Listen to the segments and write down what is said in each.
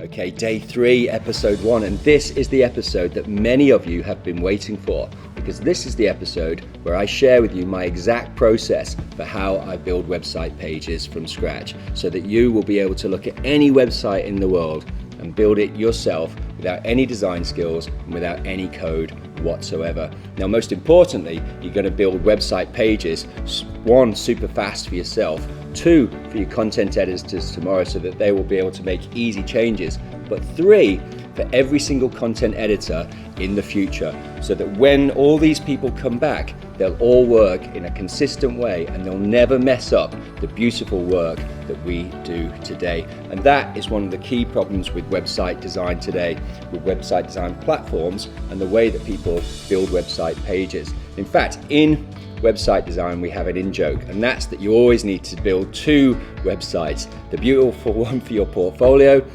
Okay, day 3, episode 1, and this is the episode that many of you have been waiting for, because this is the episode where I share with you my exact process for how I build website pages from scratch, so that you will be able to look at any website in the world and build it yourself without any design skills and without any code whatsoever. Now, most importantly, you're going to build website pages, 1, super fast for yourself, 2, for your content editors tomorrow so that they will be able to make easy changes, but 3, for every single content editor in the future, so that when all these people come back, they'll all work in a consistent way and they'll never mess up the beautiful work that we do today. And that is one of the key problems with website design today, with website design platforms and the way that people build website pages. In fact, in website design, we have an in-joke, and that's that you always need to build 2 websites, the beautiful one for your portfolio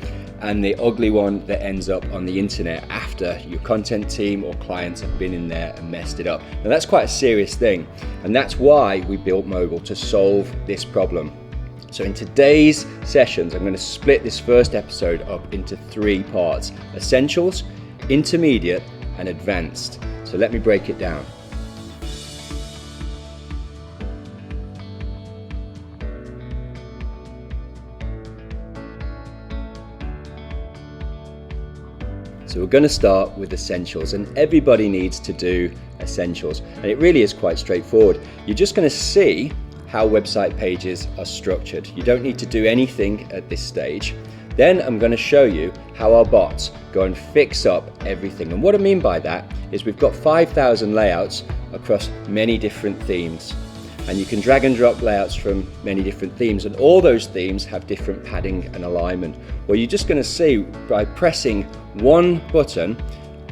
and the ugly one that ends up on the internet after your content team or clients have been in there and messed it up. Now, that's quite a serious thing, and that's why we built Mobile, to solve this problem. So in today's sessions, I'm going to split this first episode up into 3 parts: essentials, intermediate, and advanced. So let me break it down. So we're going to start with essentials, and everybody needs to do essentials, and it really is quite straightforward. You're just going to see how website pages are structured. You don't need to do anything at this stage. Then I'm going to show you how our bots go and fix up everything. And what I mean by that is we've got 5,000 layouts across many different themes, and you can drag and drop layouts from many different themes, and all those themes have different padding and alignment. Well, you're just going to see by pressing one button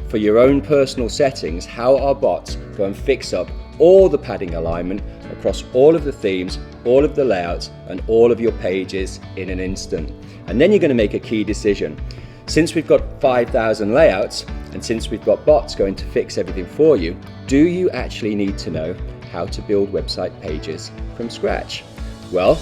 for your own personal settings how our bots go and fix up all the padding alignment across all of the themes, all of the layouts, and all of your pages in an instant. And then you're going to make a key decision. Since we've got 5,000 layouts, and since we've got bots going to fix everything for you, do you actually need to know how to build website pages from scratch? Well,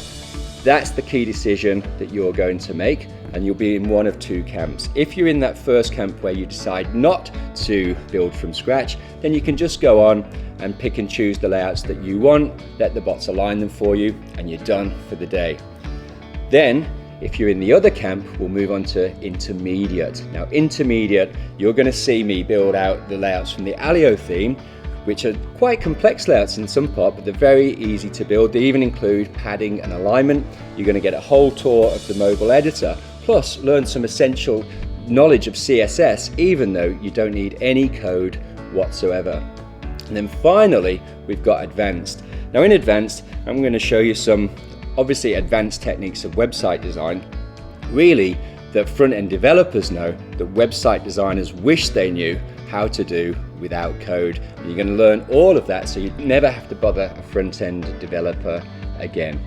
that's the key decision that you're going to make, and you'll be in one of 2 camps. If you're in that first camp where you decide not to build from scratch, then you can just go on and pick and choose the layouts that you want, let the bots align them for you, and you're done for the day. Then, if you're in the other camp, we'll move on to intermediate. Now, intermediate, you're going to see me build out the layouts from the Alio theme, which are quite complex layouts in some part, but they're very easy to build. They even include padding and alignment. You're going to get a whole tour of the mobile editor, plus learn some essential knowledge of CSS, even though you don't need any code whatsoever. And then finally, we've got advanced. Now in advanced, I'm going to show you some obviously advanced techniques of website design, really that front-end developers know that website designers wish they knew how to do without code. And you're going to learn all of that so you never have to bother a front-end developer again.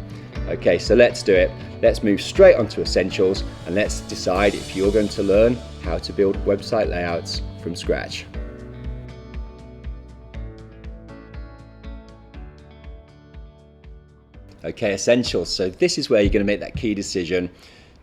Okay, so let's do it. Let's move straight onto essentials, and let's decide if you're going to learn how to build website layouts from scratch. Okay, essentials. So this is where you're going to make that key decision.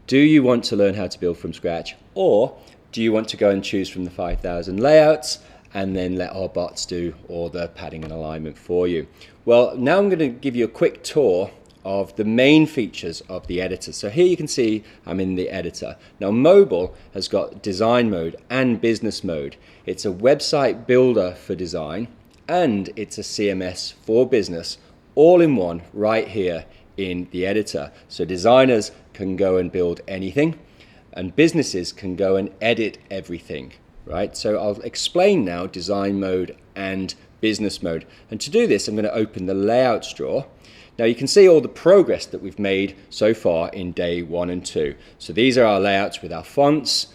Do you want to learn how to build from scratch, or do you want to go and choose from the 5,000 layouts and then let our bots do all the padding and alignment for you? Well, now I'm going to give you a quick tour of the main features of the editor. So here you can see I'm in the editor. Now, Mobile has got design mode and business mode. It's a website builder for design, and it's a CMS for business, all in one right here in the editor. So designers can go and build anything, and businesses can go and edit everything, right? So I'll explain now design mode and business mode. And to do this, I'm going to open the layouts drawer. Now you can see all the progress that we've made so far in day 1 and 2. So these are our layouts with our fonts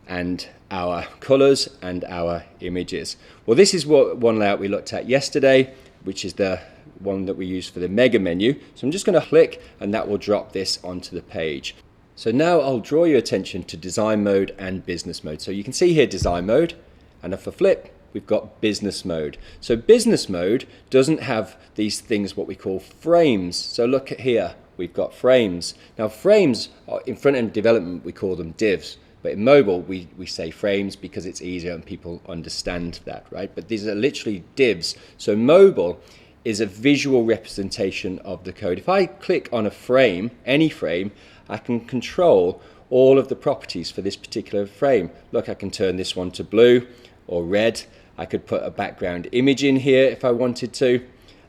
and our colors and our images. Well, this is one layout we looked at yesterday, which is the one that we use for the mega menu. So I'm just going to click, and that will drop this onto the page. So now I'll draw your attention to design mode and business mode. So you can see here design mode, and if I flip, we've got business mode. So business mode doesn't have these things what we call frames. So look at here, we've got frames. Now frames, in front-end development, we call them divs. But in mobile, we say frames because it's easier and people understand that, right? But these are literally divs. So mobile is a visual representation of the code. If I click on a frame, any frame, I can control all of the properties for this particular frame. Look, I can turn this one to blue or red. I could put a background image in here if I wanted to.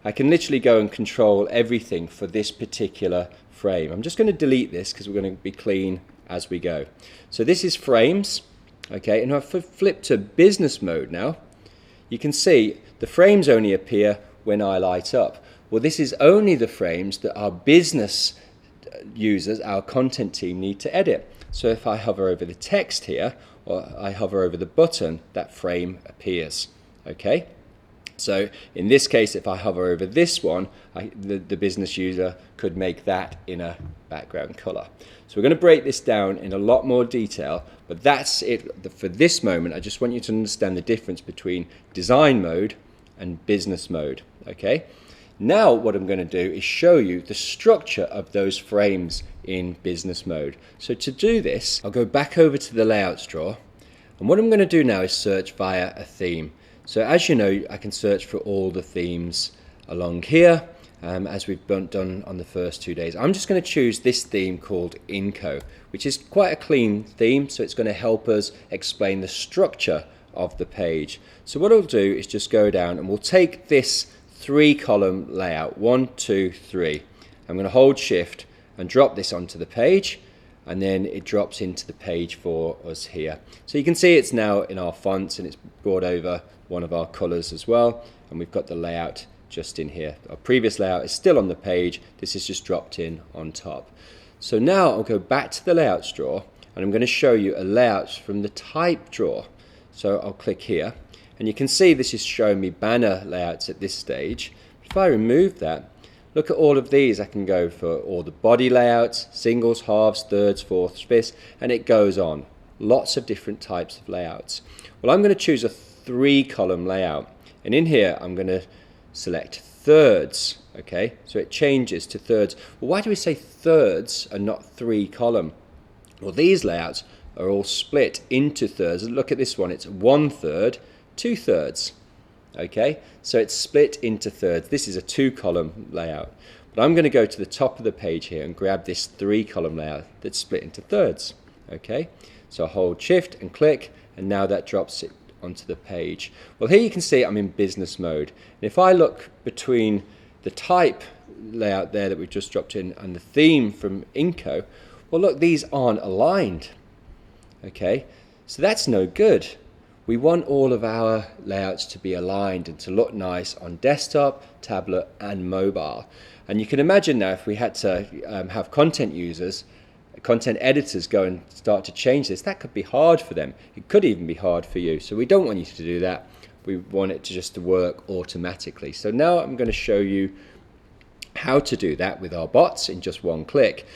I can literally go and control everything for this particular frame. I'm just going to delete this because we're going to be clean as we go. So this is frames, okay, and if I flip to business mode now, you can see the frames only appear when I light up. Well, this is only the frames that our business users, our content team, need to edit. So if I hover over the text here, or I hover over the button, that frame appears, okay? So in this case, if I hover over this one, the business user could make that in a background color. So we're going to break this down in a lot more detail, but that's it for this moment. I just want you to understand the difference between design mode and business mode, okay? Now what I'm going to do is show you the structure of those frames in business mode. So to do this, I'll go back over to the layouts drawer, and what I'm going to do now is search via a theme. So as you know, I can search for all the themes along here, as we've done on the first 2 days. I'm just going to choose this theme called Inco, which is quite a clean theme, so it's going to help us explain the structure of the page. So what I'll do is just go down and we'll take this 3-column layout, 1, 2, 3. I'm going to hold shift and drop this onto the page, and then it drops into the page for us here. So you can see it's now in our fonts, and it's brought over one of our colors as well, and we've got the layout just in here. Our previous layout is still on the page, this is just dropped in on top. So now I'll go back to the layouts drawer, and I'm going to show you a layout from the type drawer. So I'll click here, and you can see this is showing me banner layouts at this stage. If I remove that, look at all of these. I can go for all the body layouts, singles, halves, thirds, fourths, fifths, and it goes on. Lots of different types of layouts. Well, I'm going to choose a 3-column layout, and in here I'm going to select thirds, okay? So it changes to thirds. Well, why do we say thirds and not 3-column? Well, these layouts are all split into thirds. Look at this one, it's 1/3, 2/3. Okay, so it's split into thirds. This is a 2-column layout. But I'm going to go to the top of the page here and grab this 3-column layout that's split into thirds. Okay, so I hold shift and click, and now that drops it onto the page. Well, here you can see I'm in business mode. And if I look between the type layout there that we've just dropped in and the theme from Inco, well, look, these aren't aligned. Okay, so that's no good. We want all of our layouts to be aligned and to look nice on desktop, tablet, and mobile. And you can imagine now if we had to have content users, content editors go and start to change this, that could be hard for them. It could even be hard for you. So we don't want you to do that. We want it to just work automatically. So now I'm going to show you how to do that with our bots in just one click.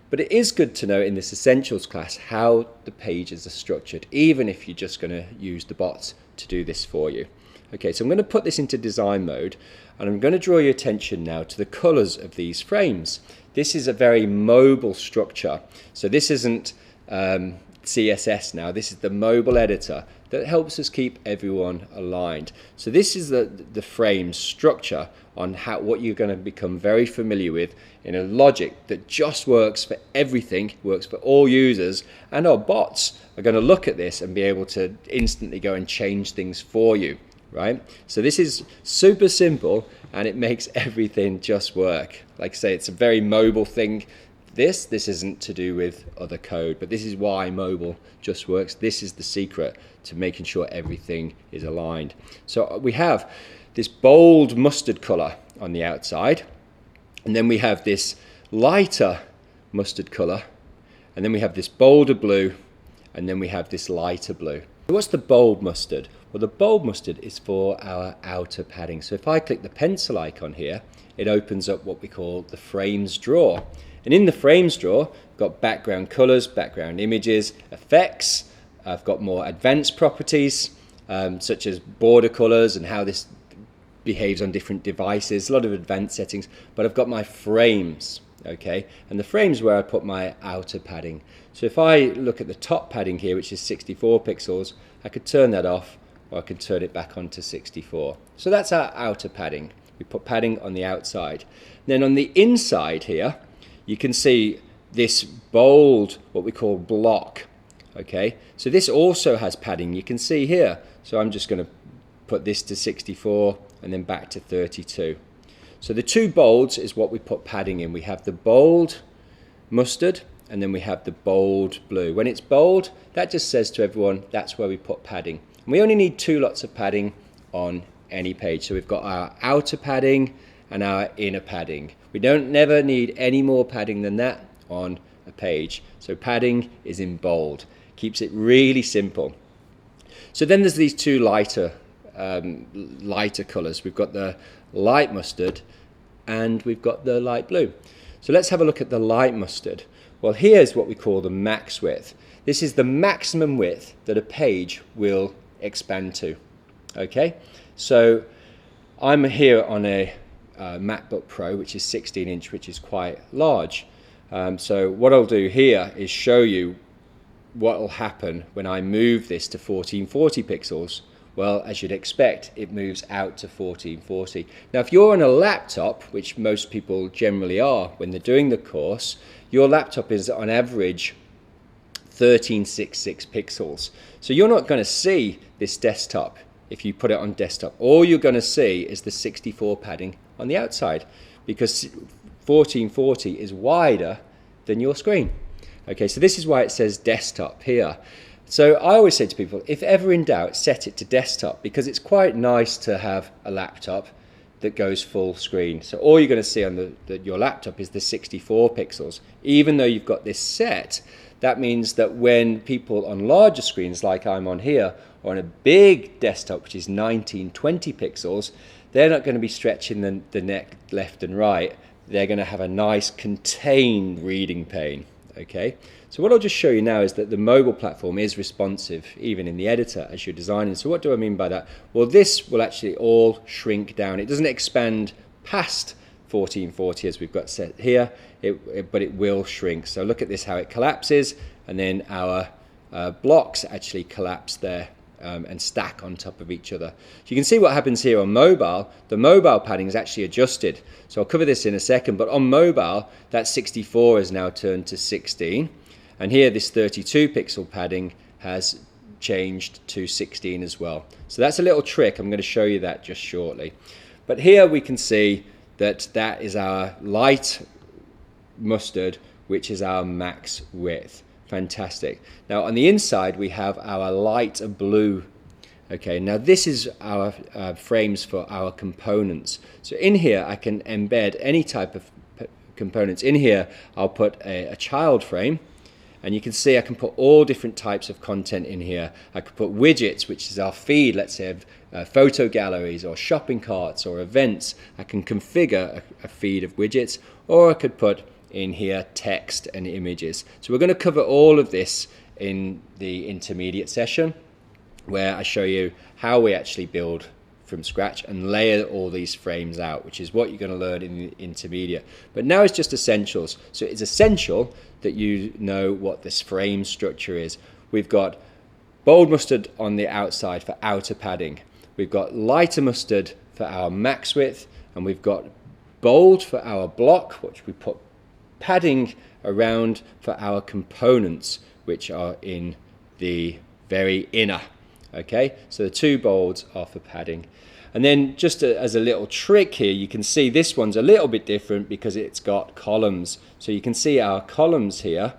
But it is good to know in this Essentials class how the pages are structured, even if you're just going to use the bots to do this for you. Okay, so I'm going to put this into design mode, and I'm going to draw your attention now to the colors of these frames. This is a very mobile structure. So this isn't CSS now, this is the mobile editor that helps us keep everyone aligned. So this is the frame structure on what you're going to become very familiar with in a logic that just works for everything, works for all users, and our bots are going to look at this and be able to instantly go and change things for you, right? So this is super simple, and it makes everything just work. Like I say, it's a very mobile thing. This isn't to do with other code, but this is why mobile just works. This is the secret to making sure everything is aligned. So we have this bold mustard color on the outside, and then we have this lighter mustard color, and then we have this bolder blue, and then we have this lighter blue. What's the bold mustard? Well, the bold mustard is for our outer padding. So if I click the pencil icon here, it opens up what we call the frames drawer. And in the frames drawer, I've got background colors, background images, effects. I've got more advanced properties, such as border colors and how this behaves on different devices, a lot of advanced settings, but I've got my frames, okay? And the frames where I put my outer padding. So if I look at the top padding here, which is 64 pixels, I could turn that off, or I can turn it back onto 64. So that's our outer padding. We put padding on the outside. Then on the inside here, you can see this bold, what we call block, okay? So this also has padding, you can see here. So I'm just going to put this to 64 and then back to 32. So the two bolds is what we put padding in. We have the bold mustard and then we have the bold blue. When it's bold, that just says to everyone that's where we put padding. And we only need 2 lots of padding on any page. So we've got our outer padding and our inner padding. We don't never need any more padding than that on a page. So padding is in bold. Keeps it really simple. So then there's these 2 lighter colors. We've got the light mustard and we've got the light blue. So let's have a look at the light mustard. Well, here's what we call the max width. This is the maximum width that a page will expand to. Okay, so I'm here on a MacBook Pro, which is 16-inch, which is quite large. So what I'll do here is show you what will happen when I move this to 1440 pixels. Well, as you'd expect, it moves out to 1440. Now, if you're on a laptop, which most people generally are when they're doing the course, your laptop is on average 1366 pixels. So you're not going to see this desktop if you put it on desktop. All you're going to see is the 64 padding on the outside because 1440 is wider than your screen. Okay, so this is why it says desktop here. So I always say to people, if ever in doubt, set it to desktop because it's quite nice to have a laptop that goes full screen. So all you're going to see on your laptop is the 64 pixels. Even though you've got this set, that means that when people on larger screens like I'm on here, or on a big desktop which is 1920 pixels, they're not going to be stretching the neck left and right. They're going to have a nice contained reading pane. Okay, so what I'll just show you now is that the mobile platform is responsive even in the editor as you're designing. So what do I mean by that? Well, this will actually all shrink down. It doesn't expand past 1440 as we've got set here, but it will shrink. So look at this, how it collapses, and then our blocks actually collapse there and stack on top of each other. So you can see what happens here on mobile. The mobile padding is actually adjusted. So I'll cover this in a second, but on mobile, that 64 is now turned to 16. And here this 32 pixel padding has changed to 16 as well. So that's a little trick. I'm going to show you that just shortly. But here we can see that that is our light mustard, which is our max width. Fantastic. Now on the inside we have our light blue. Okay, now this is our frames for our components. So in here I can embed any type of components. In here I'll put a child frame, and you can see I can put all different types of content in here. I could put widgets, which is our feed, let's say photo galleries or shopping carts or events. I can configure a feed of widgets, or I could put in here text and images. So we're going to cover all of this in the intermediate session, where I show you how we actually build from scratch and layer all these frames out, which is what you're going to learn in the intermediate. But now it's just essentials. So it's essential that you know what this frame structure is. We've got bold mustard on the outside for outer padding. We've got lighter mustard for our max width, and we've got bold for our block, which we put padding around for our components, which are in the very inner. Okay, so the 2 bolds are for padding. And then just as a little trick here, you can see this one's a little bit different because it's got columns. So you can see our columns here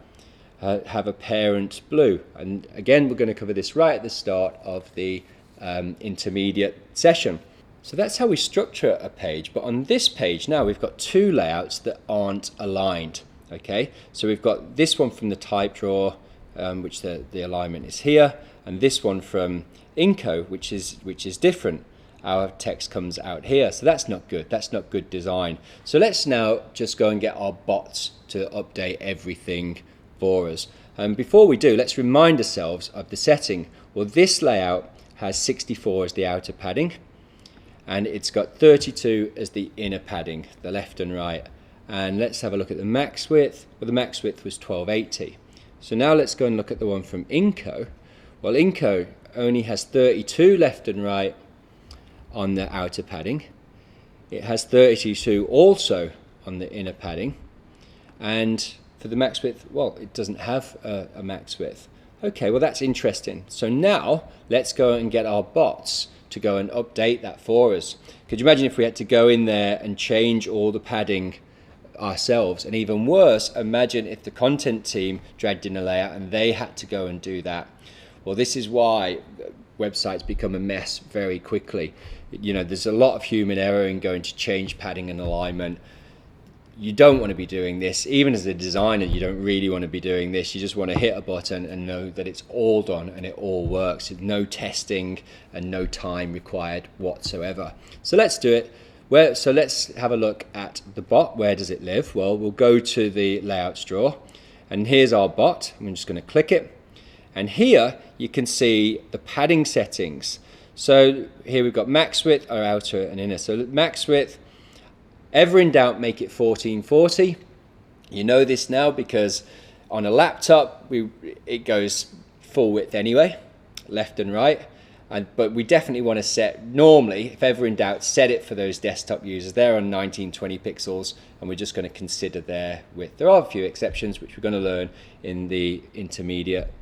have a parent blue. And again, we're going to cover this right at the start of the intermediate session. So that's how we structure a page. But on this page now, we've got 2 layouts that aren't aligned. Okay, so we've got this one from the type drawer, which the alignment is here, and this one from Inco, which is different. Our text comes out here, so that's not good. That's not good design. So let's now just go and get our bots to update everything for us. And before we do, let's remind ourselves of the setting. Well, this layout has 64 as the outer padding, and it's got 32 as the inner padding, the left and right. And let's have a look at the max width. Well, the max width was 1280. So now let's go and look at the one from Inco. Well, Inco only has 32 left and right on the outer padding. It has 32 also on the inner padding. And for the max width, well, it doesn't have a max width. Okay, well, that's interesting. So now let's go and get our bots to go and update that for us. Could you imagine if we had to go in there and change all the padding ourselves? And even worse, imagine if the content team dragged in a layout and they had to go and do that. Well, this is why websites become a mess very quickly. You know, there's a lot of human error in going to change padding and alignment. You don't want to be doing this. Even as a designer, you don't really want to be doing this. You just want to hit a button and know that it's all done and it all works. No testing and no time required whatsoever. So let's do it. So let's have a look at the bot. Where does it live? Well, we'll go to the layouts drawer, and here's our bot. I'm just going to click it. And here you can see the padding settings. So here we've got max width, our outer and inner. So max width, ever in doubt, make it 1440. You know this now because on a laptop, it goes full width anyway, left and right. But we definitely want to set, normally, if ever in doubt, set it for those desktop users. They're on 1920 pixels, and we're just going to consider their width. There are a few exceptions, which we're going to learn in the intermediate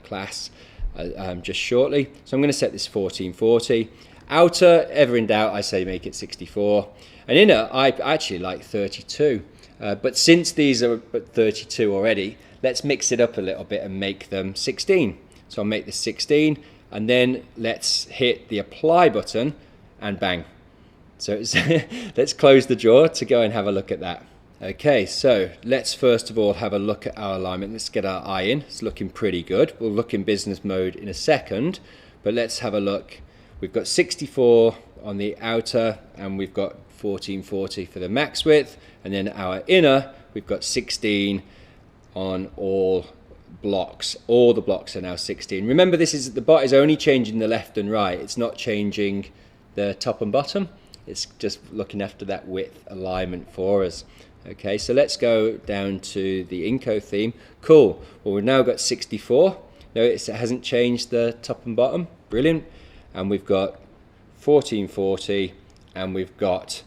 class just shortly. So I'm going to set this 1440. Outer, ever in doubt, I say make it 64. And inner, I actually like 32. But since these are 32 already, let's mix it up a little bit and make them 16. So I'll make this 16. And then let's hit the apply button and bang. So let's close the drawer to go and have a look at that. Okay, so let's first of all have a look at our alignment. Let's get our eye in. It's looking pretty good. We'll look in business mode in a second, but let's have a look. We've got 64 on the outer, and we've got 1440 for the max width, and then our inner, we've got 16 on all blocks. All the blocks are now 16. Remember, the bot is only changing the left and right. It's not changing the top and bottom. It's just looking after that width alignment for us. Okay, so let's go down to the Inco theme. Cool. Well, we've now got 64. Notice it hasn't changed the top and bottom. Brilliant. And we've got 1440, and we've got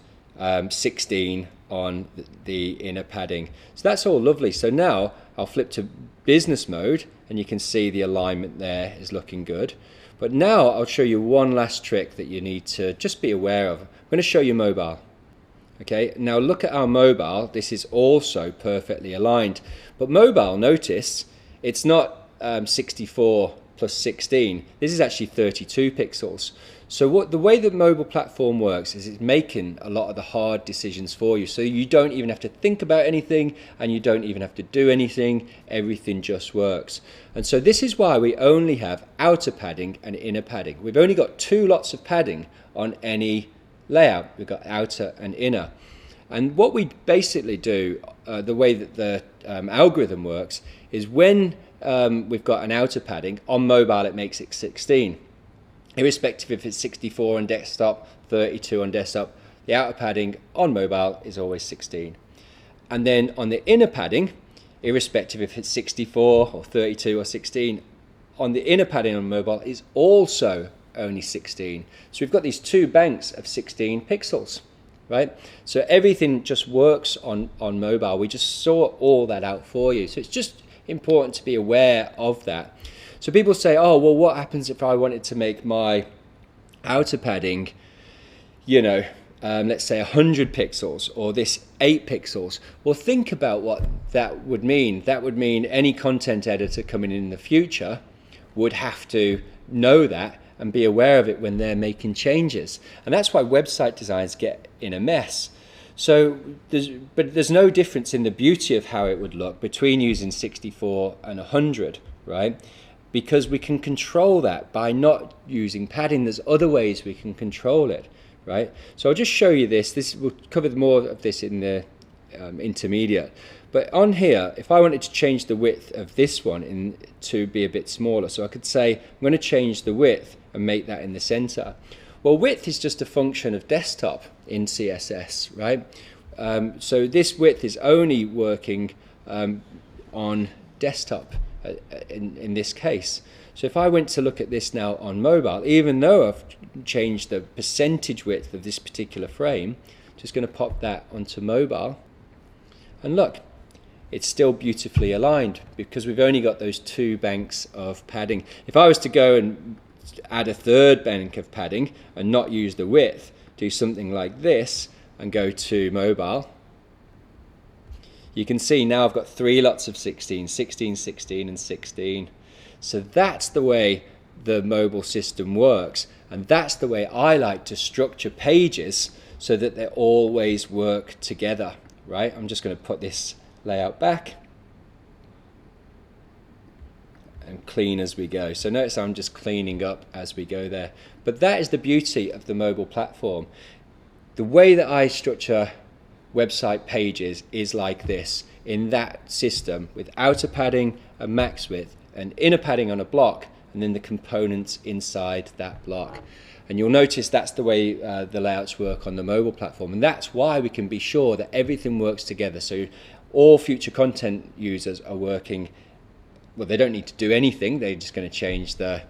16 on the inner padding. So that's all lovely. So now I'll flip to business mode, and you can see the alignment there is looking good. But now I'll show you one last trick that you need to just be aware of. I'm going to show you mobile. Okay, now look at our mobile. This is also perfectly aligned. But mobile, notice, it's not 64 plus 16. This is actually 32 pixels. So the way the mobile platform works is it's making a lot of the hard decisions for you. So you don't even have to think about anything, and you don't even have to do anything. Everything just works. And so this is why we only have outer padding and inner padding. We've only got two lots of padding on any layout. We've got outer and inner. And what we basically do, the way that the algorithm works, is when we've got an outer padding, on mobile it makes it 16. Irrespective if it's 64 on desktop, 32 on desktop, the outer padding on mobile is always 16. And then on the inner padding, irrespective if it's 64 or 32 or 16, on the inner padding on mobile is also only 16. So we've got these two banks of 16 pixels, right? So everything just works on mobile. We just sort all that out for you. So it's just important to be aware of that. So people say, oh, well, what happens if I wanted to make my outer padding, let's say 100 pixels, or this 8 pixels? Well, think about what that would mean. That would mean any content editor coming in the future would have to know that and be aware of it when they're making changes. And that's why website designs get in a mess. So there's no difference in the beauty of how it would look between using 64 and 100, right? Because we can control that by not using padding. There's other ways we can control it, right? So I'll just show you this. We'll cover more of this in the intermediate. But on here, if I wanted to change the width of this one to be a bit smaller, so I could say I'm going to change the width and make that in the center. Well, width is just a function of desktop in CSS, right? So this width is only working on desktop in this case. So if I went to look at this now on mobile, even though I've changed the percentage width of this particular frame, just going to pop that onto mobile, and look, it's still beautifully aligned because we've only got those 2 banks of padding. If I was to go and add a 3rd bank of padding and not use the width, do something like this and go to mobile, you can see now I've got 3 lots of 16, 16, 16 and 16. So that's the way the mobile system works, and that's the way I like to structure pages so that they always work together, right? I'm just going to put this layout back and clean as we go. So notice I'm just cleaning up as we go there. But that is the beauty of the mobile platform. The way that I structure website pages is like this, in that system, with outer padding and max width, and inner padding on a block, and then the components inside that block. And you'll notice that's the way the layouts work on the mobile platform, and that's why we can be sure that everything works together. So all future content users are working, well, they don't need to do anything, they're just going to change the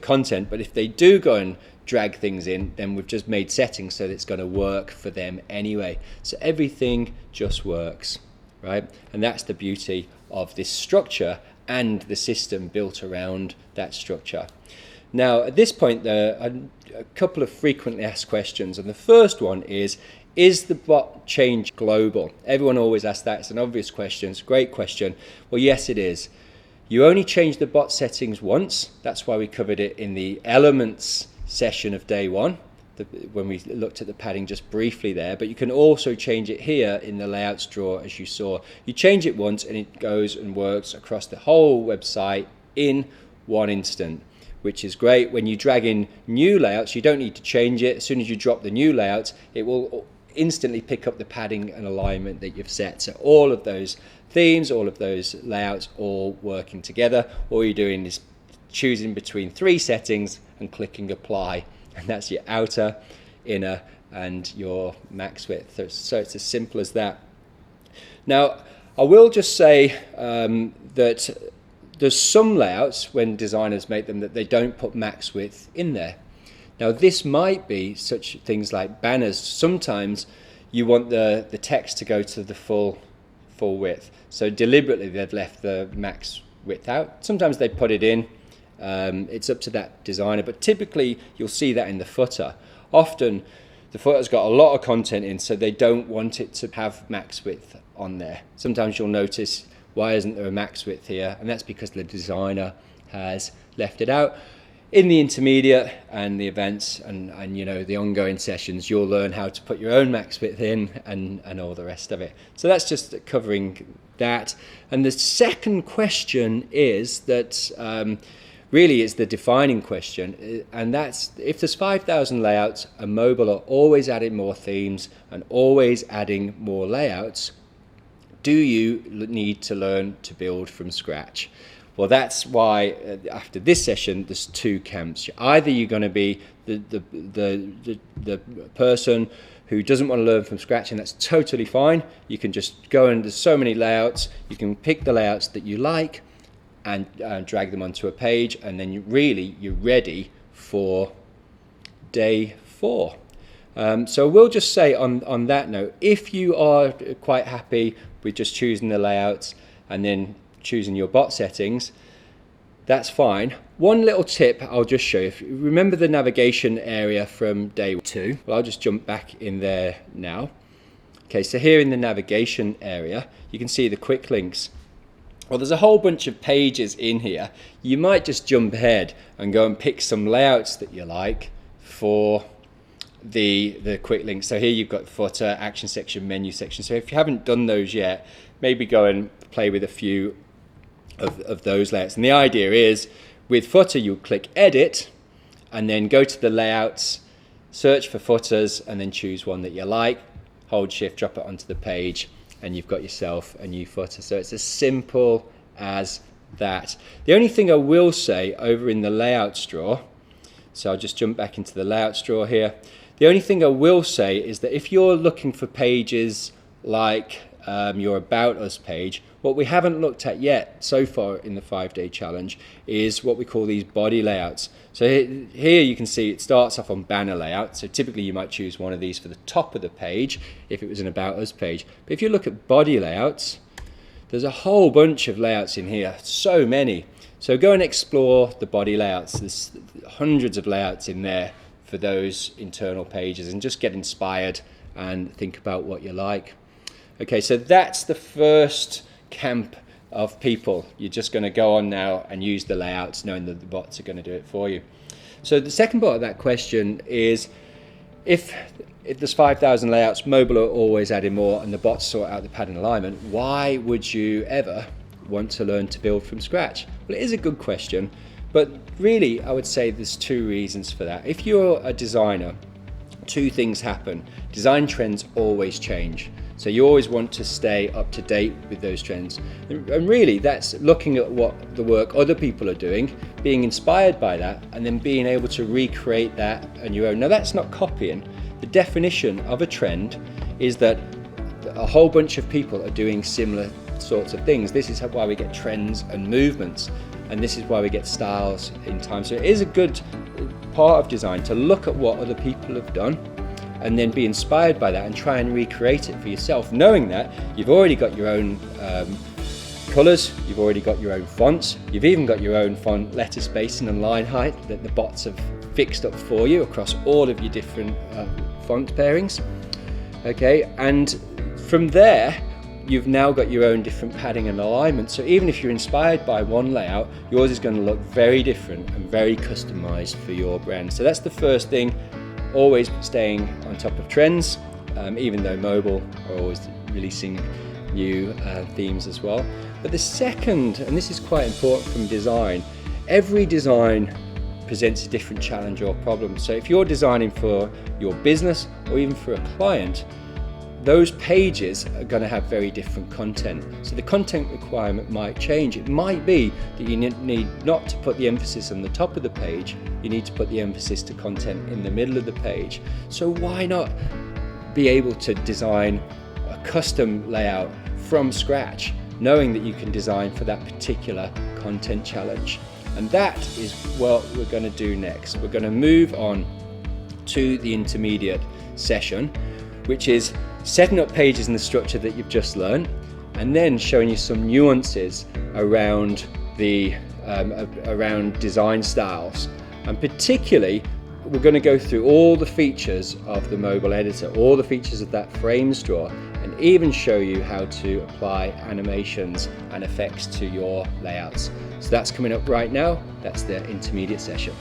content. But if they do go and drag things in, then we've just made settings so that it's going to work for them anyway. So everything just works, right? And that's the beauty of this structure and the system built around that structure. Now, at this point, there are a couple of frequently asked questions, and the first one is the bot change global? Everyone always asks that. It's an obvious question. It's a great question. Well, yes, it is. You only change the bot settings once. That's why we covered it in the elements session of day 1, when we looked at the padding just briefly there. But you can also change it here in the layouts drawer, as you saw. You change it once and it goes and works across the whole website in one instant, which is great. When you drag in new layouts, you don't need to change it. As soon as you drop the new layouts, it will instantly pick up the padding and alignment that you've set. So all of those themes, all of those layouts, all working together. All you're doing is choosing between 3 settings and clicking apply, and that's your outer, inner and your max width. So it's as simple as that. Now, I will just say that there's some layouts, when designers make them, that they don't put max width in there. Now, this might be such things like banners. Sometimes you want the text to go to the full width, so deliberately they've left the max width out. Sometimes they put it in. It's up to that designer, but typically you'll see that in the footer. Often the footer's got a lot of content in, so they don't want it to have max width on there. Sometimes you'll notice, why isn't there a max width here? And that's because the designer has left it out. In the intermediate and the events and you know, the ongoing sessions, you'll learn how to put your own max width in and all the rest of it. So that's just covering that. And the second question is that really is the defining question, and that's, if there's 5,000 layouts and mobile are always adding more themes and always adding more layouts, do you need to learn to build from scratch? Well, that's why after this session there's 2 camps. Either you're going to be the person who doesn't want to learn from scratch, and that's totally fine. You can just go, and there's so many layouts, you can pick the layouts that you like and drag them onto a page, and then you're ready for day 4. So we'll just say on that note, if you are quite happy with just choosing the layouts and then choosing your bot settings, that's fine. One little tip I'll just show you. If you remember the navigation area from day 2, well, I'll just jump back in there now. Okay, so here in the navigation area, you can see the quick links. Well, there's a whole bunch of pages in here. You might just jump ahead and go and pick some layouts that you like for the quick links. So here you've got footer, action section, menu section. So if you haven't done those yet, maybe go and play with a few of those layouts. And the idea is, with footer, you'll click edit and then go to the layouts, search for footers, and then choose one that you like, hold shift, drop it onto the page, and you've got yourself a new footer. So it's as simple as that. The only thing I will say over in the layouts drawer So I'll just jump back into the layouts drawer here. The only thing I will say is that if you're looking for pages like your About Us page, what we haven't looked at yet so far in the 5-day challenge is what we call these body layouts. So here you can see it starts off on banner layout. So typically you might choose one of these for the top of the page if it was an About Us page. But if you look at body layouts, there's a whole bunch of layouts in here, so many. So go and explore the body layouts. There's hundreds of layouts in there for those internal pages, and just get inspired and think about what you like. Okay, so that's the first camp of people. You're just going to go on now and use the layouts, knowing that the bots are going to do it for you. So the second part of that question is, if there's 5,000 layouts, mobile are always adding more, and the bots sort out the padding alignment, why would you ever want to learn to build from scratch? Well, it is a good question, but really I would say there's two reasons for that. If you're a designer, two things happen. Design trends always change. So you always want to stay up to date with those trends. And really that's looking at what the work other people are doing, being inspired by that, and then being able to recreate that on your own. Now that's not copying. The definition of a trend is that a whole bunch of people are doing similar sorts of things. This is why we get trends and movements, and this is why we get styles in time. So it is a good part of design to look at what other people have done and then be inspired by that and try and recreate it for yourself, knowing that you've already got your own colors, you've already got your own fonts, you've even got your own font letter spacing and line height that the bots have fixed up for you across all of your different font pairings. Okay, and from there you've now got your own different padding and alignment. So even if you're inspired by one layout, yours is going to look very different and very customized for your brand. So that's the first thing. Always staying on top of trends, even though mobile are always releasing new themes as well. But the second, and this is quite important from design, every design presents a different challenge or problem. So if you're designing for your business or even for a client, those pages are going to have very different content. So the content requirement might change. It might be that you need not to put the emphasis on the top of the page, you need to put the emphasis to content in the middle of the page. So why not be able to design a custom layout from scratch, knowing that you can design for that particular content challenge? And that is what we're going to do next. We're going to move on to the intermediate session, which is setting up pages in the structure that you've just learned, and then showing you some nuances around the around design styles. And particularly, we're going to go through all the features of the mobile editor, all the features of that frames drawer, and even show you how to apply animations and effects to your layouts. So that's coming up right now. That's the intermediate session.